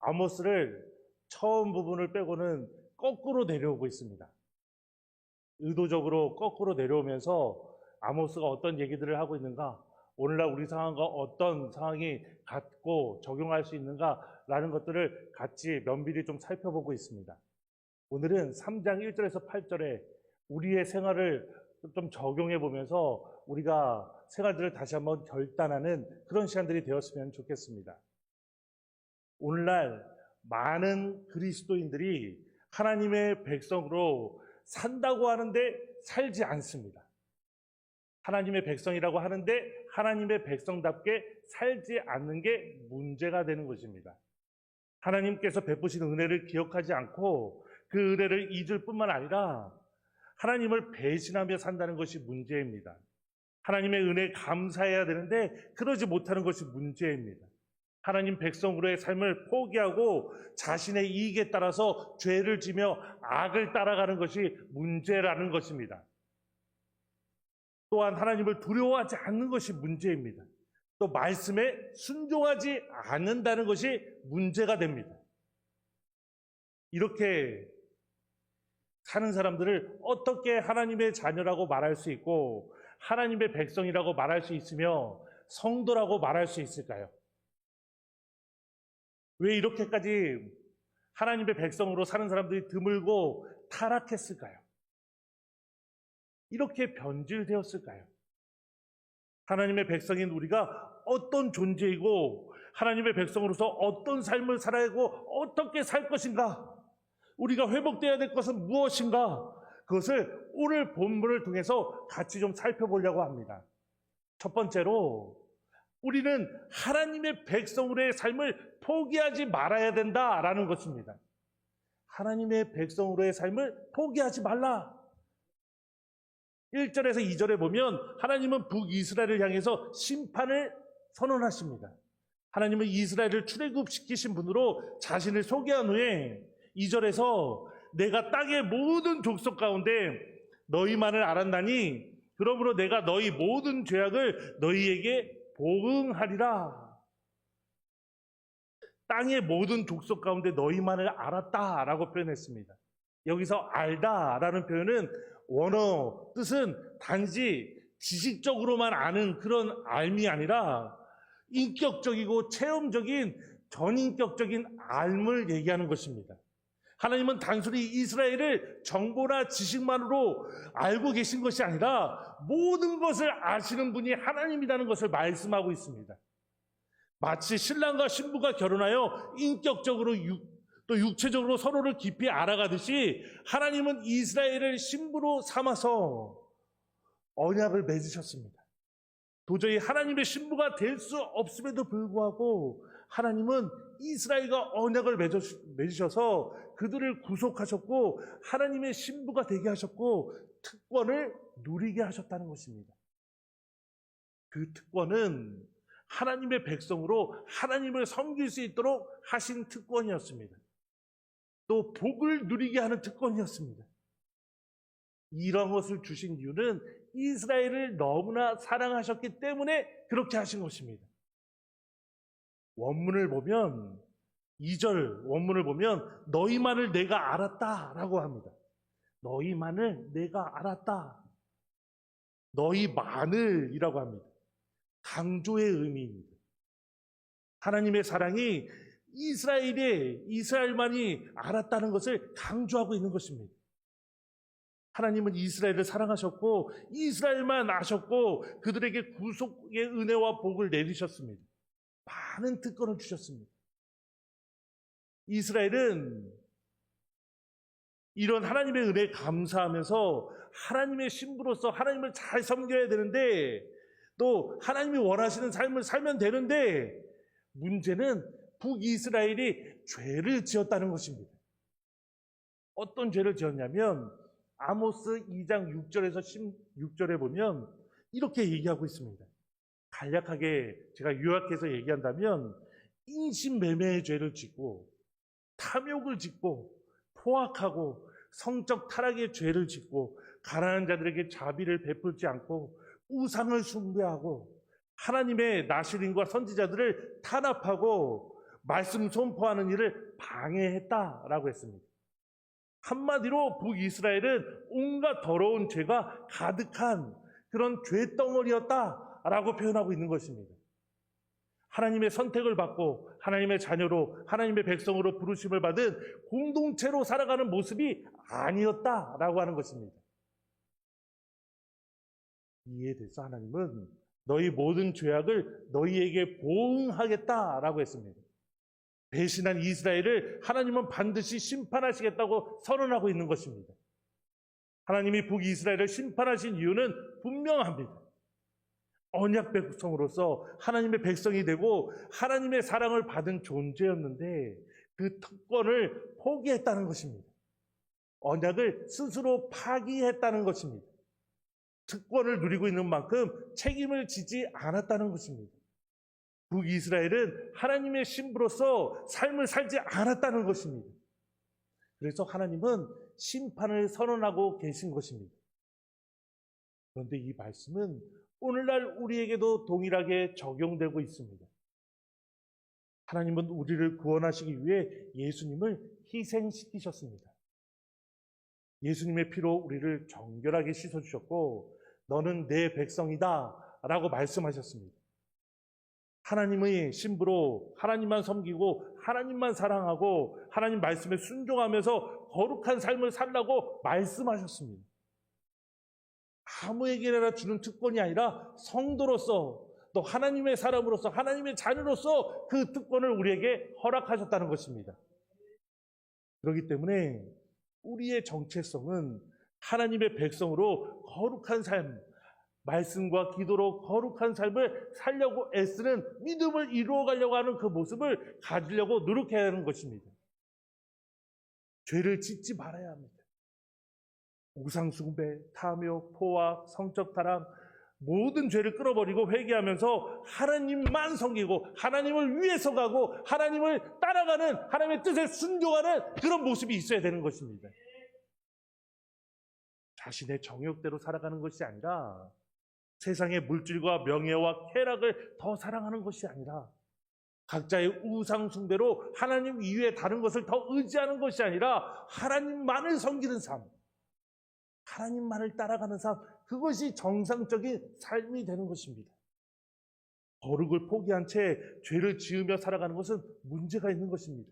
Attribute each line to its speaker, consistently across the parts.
Speaker 1: 아모스를 처음 부분을 빼고는 거꾸로 내려오고 있습니다. 의도적으로 거꾸로 내려오면서 아모스가 어떤 얘기들을 하고 있는가, 오늘날 우리 상황과 어떤 상황이 같고 적용할 수 있는가라는 것들을 같이 면밀히 좀 살펴보고 있습니다. 오늘은 3장 1절에서 8절에 우리의 생활을 좀 적용해 보면서 우리가 생활들을 다시 한번 결단하는 그런 시간들이 되었으면 좋겠습니다. 오늘날 많은 그리스도인들이 하나님의 백성으로 산다고 하는데 살지 않습니다. 하나님의 백성이라고 하는데 하나님의 백성답게 살지 않는 게 문제가 되는 것입니다. 하나님께서 베푸신 은혜를 기억하지 않고 그 은혜를 잊을 뿐만 아니라 하나님을 배신하며 산다는 것이 문제입니다. 하나님의 은혜에 감사해야 되는데 그러지 못하는 것이 문제입니다. 하나님 백성으로의 삶을 포기하고 자신의 이익에 따라서 죄를 지며 악을 따라가는 것이 문제라는 것입니다. 또한 하나님을 두려워하지 않는 것이 문제입니다. 또 말씀에 순종하지 않는다는 것이 문제가 됩니다. 이렇게 사는 사람들을 어떻게 하나님의 자녀라고 말할 수 있고 하나님의 백성이라고 말할 수 있으며 성도라고 말할 수 있을까요? 왜 이렇게까지 하나님의 백성으로 사는 사람들이 드물고 타락했을까요? 이렇게 변질되었을까요? 하나님의 백성인 우리가 어떤 존재이고 하나님의 백성으로서 어떤 삶을 살아야 하고 어떻게 살 것인가? 우리가 회복되어야 될 것은 무엇인가? 그것을 오늘 본문을 통해서 같이 좀 살펴보려고 합니다. 첫 번째로 우리는 하나님의 백성으로의 삶을 포기하지 말아야 된다라는 것입니다. 하나님의 백성으로의 삶을 포기하지 말라. 1절에서 2절에 보면 하나님은 북이스라엘을 향해서 심판을 선언하십니다. 하나님은 이스라엘을 출애굽시키신 분으로 자신을 소개한 후에 2절에서 내가 땅의 모든 족속 가운데 너희만을 알았나니 그러므로 내가 너희 모든 죄악을 너희에게 보응하리라. 땅의 모든 족속 가운데 너희만을 알았다라고 표현했습니다. 여기서 알다라는 표현은 원어 뜻은 단지 지식적으로만 아는 그런 알미 아니라 인격적이고 체험적인 전인격적인 알을 얘기하는 것입니다. 하나님은 단순히 이스라엘을 정보나 지식만으로 알고 계신 것이 아니라 모든 것을 아시는 분이 하나님이라는 것을 말씀하고 있습니다. 마치 신랑과 신부가 결혼하여 인격적으로 또 육체적으로 서로를 깊이 알아가듯이 하나님은 이스라엘을 신부로 삼아서 언약을 맺으셨습니다. 도저히 하나님의 신부가 될 수 없음에도 불구하고 하나님은 이스라엘과 언약을 맺으셔서 그들을 구속하셨고 하나님의 신부가 되게 하셨고 특권을 누리게 하셨다는 것입니다. 그 특권은 하나님의 백성으로 하나님을 섬길 수 있도록 하신 특권이었습니다. 또 복을 누리게 하는 특권이었습니다. 이런 것을 주신 이유는 이스라엘을 너무나 사랑하셨기 때문에 그렇게 하신 것입니다. 원문을 보면 2절 원문을 보면 너희만을 내가 알았다라고 합니다. 너희만을 내가 알았다. 너희만을이라고 합니다. 강조의 의미입니다. 하나님의 사랑이 이스라엘만이 알았다는 것을 강조하고 있는 것입니다. 하나님은 이스라엘을 사랑하셨고 이스라엘만 아셨고 그들에게 구속의 은혜와 복을 내리셨습니다. 많은 특권을 주셨습니다. 이스라엘은 이런 하나님의 은혜에 감사하면서 하나님의 신부로서 하나님을 잘 섬겨야 되는데 또 하나님이 원하시는 삶을 살면 되는데 문제는 북이스라엘이 죄를 지었다는 것입니다. 어떤 죄를 지었냐면 아모스 2장 6절에서 16절에 보면 이렇게 얘기하고 있습니다. 간략하게 제가 요약해서 얘기한다면 인신매매의 죄를 짓고 탐욕을 짓고 포악하고 성적 타락의 죄를 짓고 가난한 자들에게 자비를 베풀지 않고 우상을 숭배하고 하나님의 나시린과 선지자들을 탄압하고 말씀 선포하는 일을 방해했다라고 했습니다. 한마디로 북이스라엘은 온갖 더러운 죄가 가득한 그런 죄덩어리였다라고 표현하고 있는 것입니다. 하나님의 선택을 받고 하나님의 자녀로 하나님의 백성으로 부르심을 받은 공동체로 살아가는 모습이 아니었다라고 하는 것입니다. 이에 대해서 하나님은 너희 모든 죄악을 너희에게 보응하겠다라고 했습니다. 배신한 이스라엘을 하나님은 반드시 심판하시겠다고 선언하고 있는 것입니다. 하나님이 북이스라엘을 심판하신 이유는 분명합니다. 언약 백성으로서 하나님의 백성이 되고 하나님의 사랑을 받은 존재였는데 그 특권을 포기했다는 것입니다. 언약을 스스로 파기했다는 것입니다. 특권을 누리고 있는 만큼 책임을 지지 않았다는 것입니다. 북이스라엘은 하나님의 신부로서 삶을 살지 않았다는 것입니다. 그래서 하나님은 심판을 선언하고 계신 것입니다. 그런데 이 말씀은 오늘날 우리에게도 동일하게 적용되고 있습니다. 하나님은 우리를 구원하시기 위해 예수님을 희생시키셨습니다. 예수님의 피로 우리를 정결하게 씻어주셨고 너는 내 백성이다 라고 말씀하셨습니다. 하나님의 신부로 하나님만 섬기고 하나님만 사랑하고 하나님 말씀에 순종하면서 거룩한 삶을 살라고 말씀하셨습니다. 아무에게나 주는 특권이 아니라 성도로서 또 하나님의 사람으로서 하나님의 자녀로서 그 특권을 우리에게 허락하셨다는 것입니다. 그렇기 때문에 우리의 정체성은 하나님의 백성으로 거룩한 삶, 말씀과 기도로 거룩한 삶을 살려고 애쓰는 믿음을 이루어가려고 하는 그 모습을 가지려고 노력해야 하는 것입니다. 죄를 짓지 말아야 합니다. 우상숭배, 탐욕, 포악, 성적 타락 모든 죄를 끊어버리고 회개하면서 하나님만 섬기고 하나님을 위해서 가고 하나님을 따라가는 하나님의 뜻에 순종하는 그런 모습이 있어야 되는 것입니다. 자신의 정욕대로 살아가는 것이 아니라 세상의 물질과 명예와 쾌락을 더 사랑하는 것이 아니라 각자의 우상 숭배로 하나님 이외에 다른 것을 더 의지하는 것이 아니라 하나님만을 섬기는 삶, 하나님만을 따라가는 삶, 그것이 정상적인 삶이 되는 것입니다. 거룩을 포기한 채 죄를 지으며 살아가는 것은 문제가 있는 것입니다.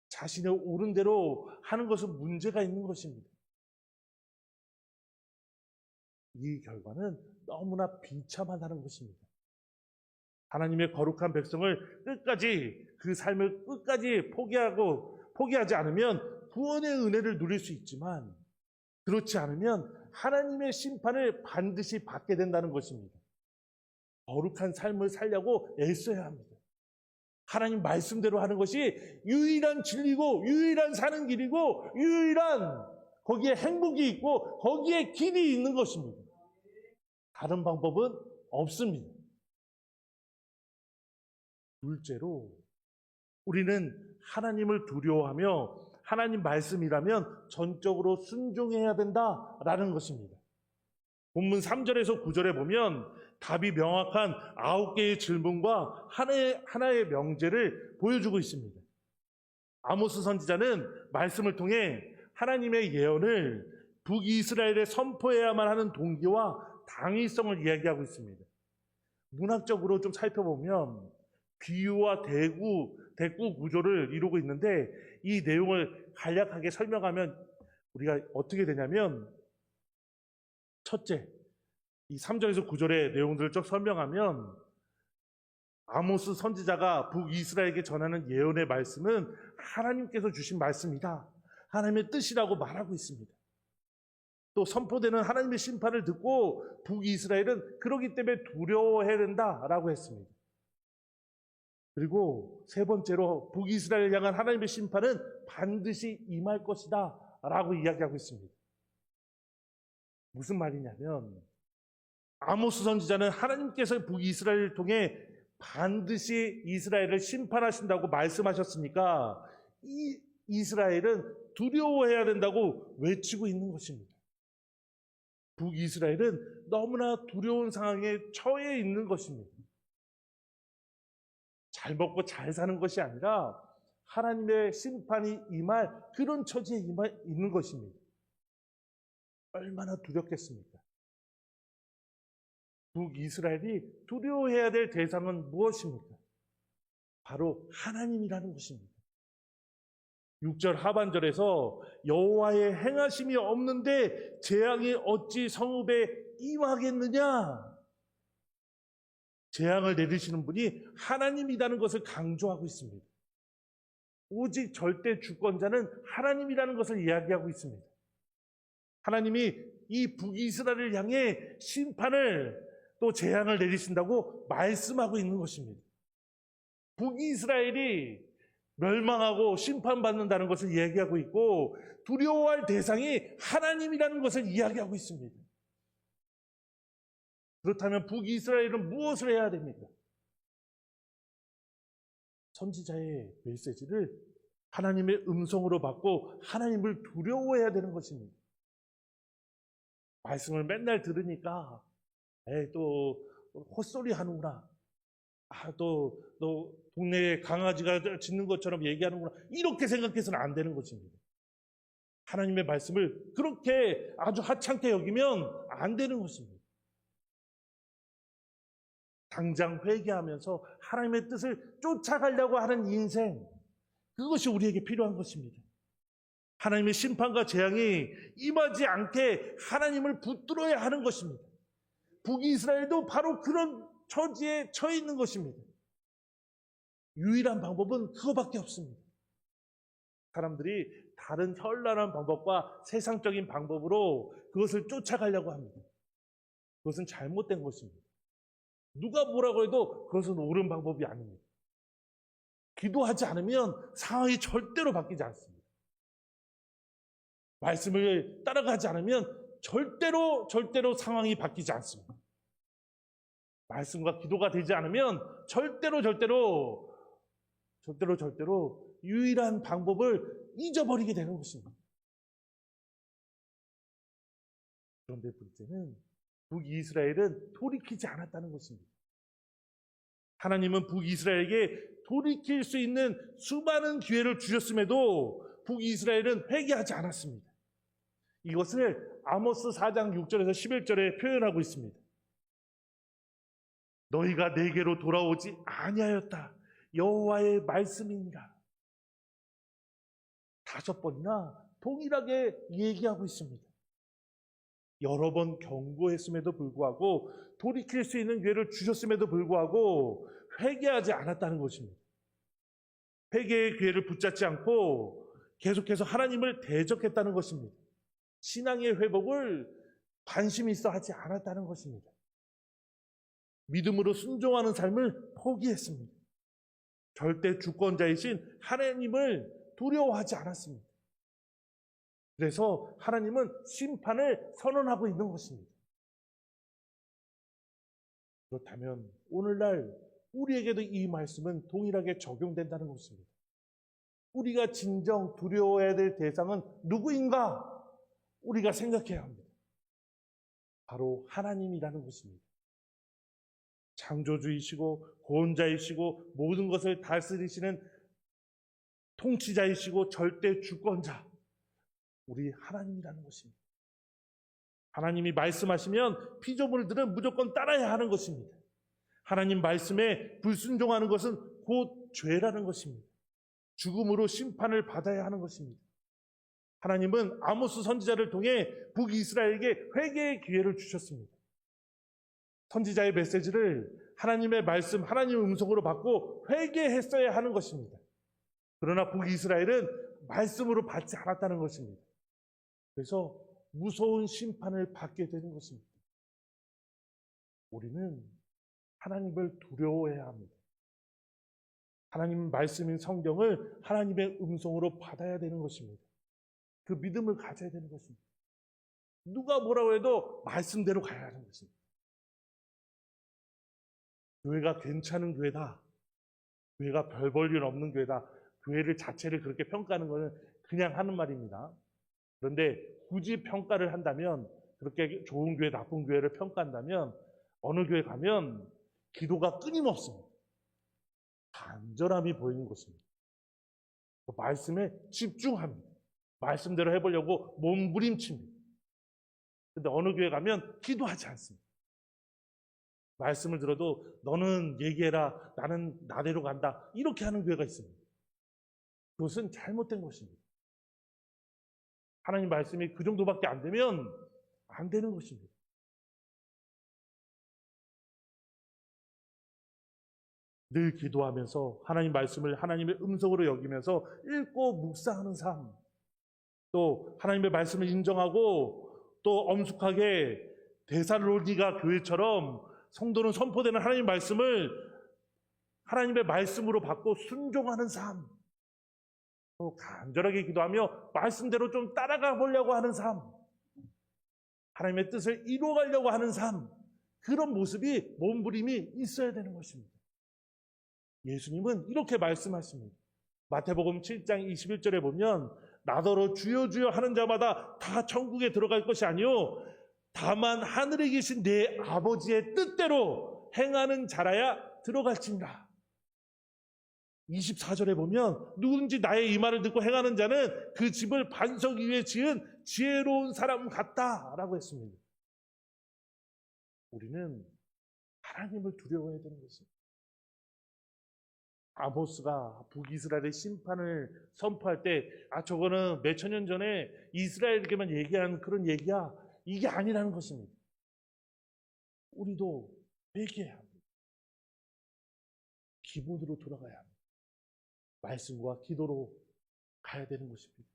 Speaker 1: 자신의 옳은 대로 하는 것은 문제가 있는 것입니다. 이 결과는 너무나 비참하다는 것입니다. 하나님의 거룩한 백성을 끝까지 그 삶을 끝까지 포기하지 않으면 구원의 은혜를 누릴 수 있지만 그렇지 않으면 하나님의 심판을 반드시 받게 된다는 것입니다. 거룩한 삶을 살려고 애써야 합니다. 하나님 말씀대로 하는 것이 유일한 진리고 유일한 사는 길이고 유일한 거기에 행복이 있고 거기에 길이 있는 것입니다. 다른 방법은 없습니다. 둘째로 우리는 하나님을 두려워하며 하나님 말씀이라면 전적으로 순종해야 된다라는 것입니다. 본문 3절에서 9절에 보면 답이 명확한 9개의 질문과 하나의 명제를 보여주고 있습니다. 아모스 선지자는 말씀을 통해 하나님의 예언을 북이스라엘에 선포해야만 하는 동기와 당위성을 이야기하고 있습니다. 문학적으로 좀 살펴보면 비유와 대구 구조를 이루고 있는데 이 내용을 간략하게 설명하면 우리가 어떻게 되냐면 첫째, 이 3절에서 9절의 내용들을 쭉 설명하면 아모스 선지자가 북이스라엘에게 전하는 예언의 말씀은 하나님께서 주신 말씀이다. 하나님의 뜻이라고 말하고 있습니다. 또 선포되는 하나님의 심판을 듣고 북이스라엘은 그러기 때문에 두려워해야 된다라고 했습니다. 그리고 세 번째로 북이스라엘을 향한 하나님의 심판은 반드시 임할 것이다 라고 이야기하고 있습니다. 무슨 말이냐면 아모스 선지자는 하나님께서 북이스라엘을 통해 반드시 이스라엘을 심판하신다고 말씀하셨으니까 이 이스라엘은 두려워해야 된다고 외치고 있는 것입니다. 북이스라엘은 너무나 두려운 상황에 처해 있는 것입니다. 잘 먹고 잘 사는 것이 아니라 하나님의 심판이 임할 그런 처지에 있는 것입니다. 얼마나 두렵겠습니까? 북이스라엘이 두려워해야 될 대상은 무엇입니까? 바로 하나님이라는 것입니다. 6절 하반절에서 여호와의 행하심이 없는데 재앙이 어찌 성읍에 임하겠느냐? 재앙을 내리시는 분이 하나님이라는 것을 강조하고 있습니다. 오직 절대 주권자는 하나님이라는 것을 이야기하고 있습니다. 하나님이 이 북이스라엘을 향해 심판을 또 재앙을 내리신다고 말씀하고 있는 것입니다. 북이스라엘이 멸망하고 심판받는다는 것을 이야기하고 있고 두려워할 대상이 하나님이라는 것을 이야기하고 있습니다. 그렇다면 북이스라엘은 무엇을 해야 됩니까? 선지자의 메시지를 하나님의 음성으로 받고 하나님을 두려워해야 되는 것입니다. 말씀을 맨날 들으니까 또 헛소리 하는구나. 또 동네에 강아지가 짖는 것처럼 얘기하는구나. 이렇게 생각해서는 안 되는 것입니다. 하나님의 말씀을 그렇게 아주 하찮게 여기면 안 되는 것입니다. 당장 회개하면서 하나님의 뜻을 쫓아가려고 하는 인생, 그것이 우리에게 필요한 것입니다. 하나님의 심판과 재앙이 임하지 않게 하나님을 붙들어야 하는 것입니다. 북이스라엘도 바로 그런 처지에 처해 있는 것입니다. 유일한 방법은 그거밖에 없습니다. 사람들이 다른 현란한 방법과 세상적인 방법으로 그것을 쫓아가려고 합니다. 그것은 잘못된 것입니다. 누가 뭐라고 해도 그것은 옳은 방법이 아닙니다. 기도하지 않으면 상황이 절대로 바뀌지 않습니다. 말씀을 따라가지 않으면 절대로 상황이 바뀌지 않습니다. 말씀과 기도가 되지 않으면 절대로 유일한 방법을 잊어버리게 되는 것입니다. 그런데 문제는 북이스라엘은 돌이키지 않았다는 것입니다. 하나님은 북이스라엘에게 돌이킬 수 있는 수많은 기회를 주셨음에도 북이스라엘은 회개하지 않았습니다. 이것을 아모스 4장 6절에서 11절에 표현하고 있습니다. 너희가 내게로 돌아오지 아니하였다. 여호와의 말씀이니라. 5번이나 동일하게 얘기하고 있습니다. 여러 번 경고했음에도 불구하고 돌이킬 수 있는 기회를 주셨음에도 불구하고 회개하지 않았다는 것입니다. 회개의 기회를 붙잡지 않고 계속해서 하나님을 대적했다는 것입니다. 신앙의 회복을 관심 있어 하지 않았다는 것입니다. 믿음으로 순종하는 삶을 포기했습니다. 절대 주권자이신 하나님을 두려워하지 않았습니다. 그래서 하나님은 심판을 선언하고 있는 것입니다. 그렇다면 오늘날 우리에게도 이 말씀은 동일하게 적용된다는 것입니다. 우리가 진정 두려워해야 될 대상은 누구인가? 우리가 생각해야 합니다. 바로 하나님이라는 것입니다. 창조주이시고 구원자이시고 모든 것을 다스리시는 통치자이시고 절대 주권자, 우리 하나님이라는 것입니다. 하나님이 말씀하시면 피조물들은 무조건 따라야 하는 것입니다. 하나님 말씀에 불순종하는 것은 곧 죄라는 것입니다. 죽음으로 심판을 받아야 하는 것입니다. 하나님은 아모스 선지자를 통해 북이스라엘에게 회개의 기회를 주셨습니다. 선지자의 메시지를 하나님의 말씀, 하나님의 음성으로 받고 회개했어야 하는 것입니다. 그러나 북이스라엘은 말씀으로 받지 않았다는 것입니다. 그래서 무서운 심판을 받게 되는 것입니다. 우리는 하나님을 두려워해야 합니다. 하나님 말씀인 성경을 하나님의 음성으로 받아야 되는 것입니다. 그 믿음을 가져야 되는 것입니다. 누가 뭐라고 해도 말씀대로 가야 하는 것입니다. 교회가 괜찮은 교회다. 교회가 별 볼 일 없는 교회다. 교회를 자체를 그렇게 평가하는 것은 그냥 하는 말입니다. 그런데 굳이 평가를 한다면, 그렇게 좋은 교회, 나쁜 교회를 평가한다면 어느 교회 가면 기도가 끊임없습니다. 간절함이 보이는 것입니다. 말씀에 집중합니다. 말씀대로 해보려고 몸부림칩니다. 근데 어느 교회 가면 기도하지 않습니다. 말씀을 들어도 너는 얘기해라, 나는 나대로 간다, 이렇게 하는 교회가 있습니다. 그것은 잘못된 것입니다. 하나님 말씀이 그 정도밖에 안 되면 안 되는 것입니다. 늘 기도하면서 하나님 말씀을 하나님의 음성으로 여기면서 읽고 묵상하는 삶, 또 하나님의 말씀을 인정하고 또 엄숙하게 데살로니가 교회처럼 성도는 선포되는 하나님의 말씀을 하나님의 말씀으로 받고 순종하는 삶, 또 간절하게 기도하며 말씀대로 좀 따라가 보려고 하는 삶, 하나님의 뜻을 이루어가려고 하는 삶, 그런 모습이 몸부림이 있어야 되는 것입니다. 예수님은 이렇게 말씀하십니다. 마태복음 7장 21절에 보면 나더러 주여 주여 하는 자마다 다 천국에 들어갈 것이 아니요 다만 하늘에 계신 내 아버지의 뜻대로 행하는 자라야 들어갈지니라. 24절에 보면 누군지 나의 이 말을 듣고 행하는 자는 그 집을 반석 위에 지은 지혜로운 사람 같다라고 했습니다. 우리는 하나님을 두려워해야 되는 것입니다. 아모스가 북이스라엘의 심판을 선포할 때 저거는 몇천 년 전에 이스라엘에게만 얘기한 그런 얘기야, 이게 아니라는 것입니다. 우리도 회개해야 합니다. 기본으로 돌아가야 합니다. 말씀과 기도로 가야 되는 것입니다.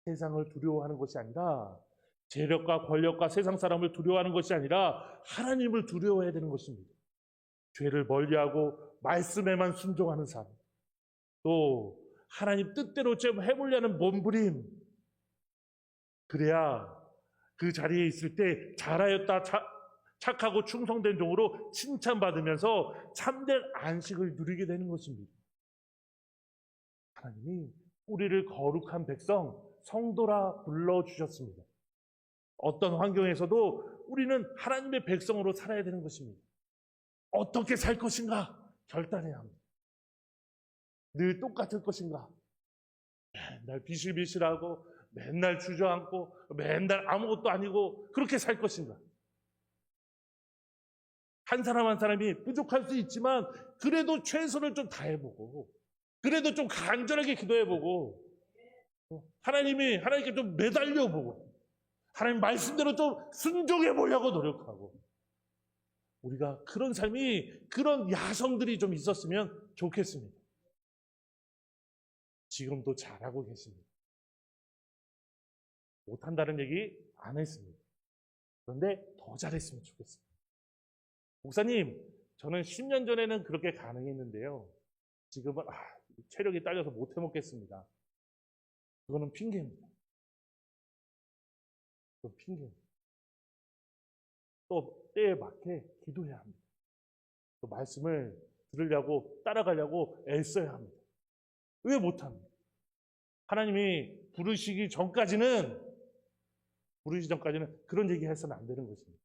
Speaker 1: 세상을 두려워하는 것이 아니라, 재력과 권력과 세상 사람을 두려워하는 것이 아니라 하나님을 두려워해야 되는 것입니다. 죄를 멀리하고 말씀에만 순종하는 삶, 또 하나님 뜻대로 좀 해보려는 몸부림, 그래야 그 자리에 있을 때 잘하였다, 착하고 충성된 종으로 칭찬받으면서 참된 안식을 누리게 되는 것입니다. 하나님이 우리를 거룩한 백성, 성도라 불러주셨습니다. 어떤 환경에서도 우리는 하나님의 백성으로 살아야 되는 것입니다. 어떻게 살 것인가 결단해야 합니다. 늘 똑같을 것인가, 맨날 비실비실하고 맨날 주저앉고 맨날 아무것도 아니고 그렇게 살 것인가. 한 사람 한 사람이 부족할 수 있지만 그래도 최선을 좀 다해보고, 그래도 좀 간절하게 기도해보고, 하나님께 좀 매달려보고, 하나님 말씀대로 좀 순종해보려고 노력하고, 우리가 그런 삶이, 그런 야성들이 좀 있었으면 좋겠습니다. 지금도 잘하고 계십니다. 못한다는 얘기 안 했습니다. 그런데 더 잘했으면 좋겠습니다. 목사님, 저는 10년 전에는 그렇게 가능했는데요, 지금은 체력이 딸려서 못 해먹겠습니다. 그거는 핑계입니다. 그건 핑계입니다. 또 때에 맞게 기도해야 합니다. 또 말씀을 들으려고 따라가려고 애써야 합니다. 왜 못합니까? 하나님이 부르시기 전까지는 그런 얘기 해서는 안 되는 것입니다.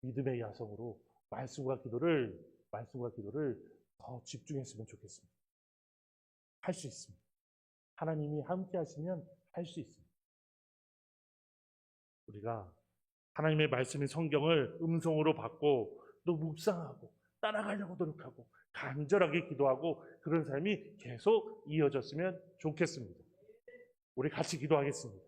Speaker 1: 믿음의 야성으로 말씀과 기도를 더 집중했으면 좋겠습니다. 할 수 있습니다. 하나님이 함께 하시면 할 수 있습니다. 우리가 하나님의 말씀인 성경을 음성으로 받고 또 묵상하고 따라가려고 노력하고 간절하게 기도하고 그런 삶이 계속 이어졌으면 좋겠습니다. 우리 같이 기도하겠습니다.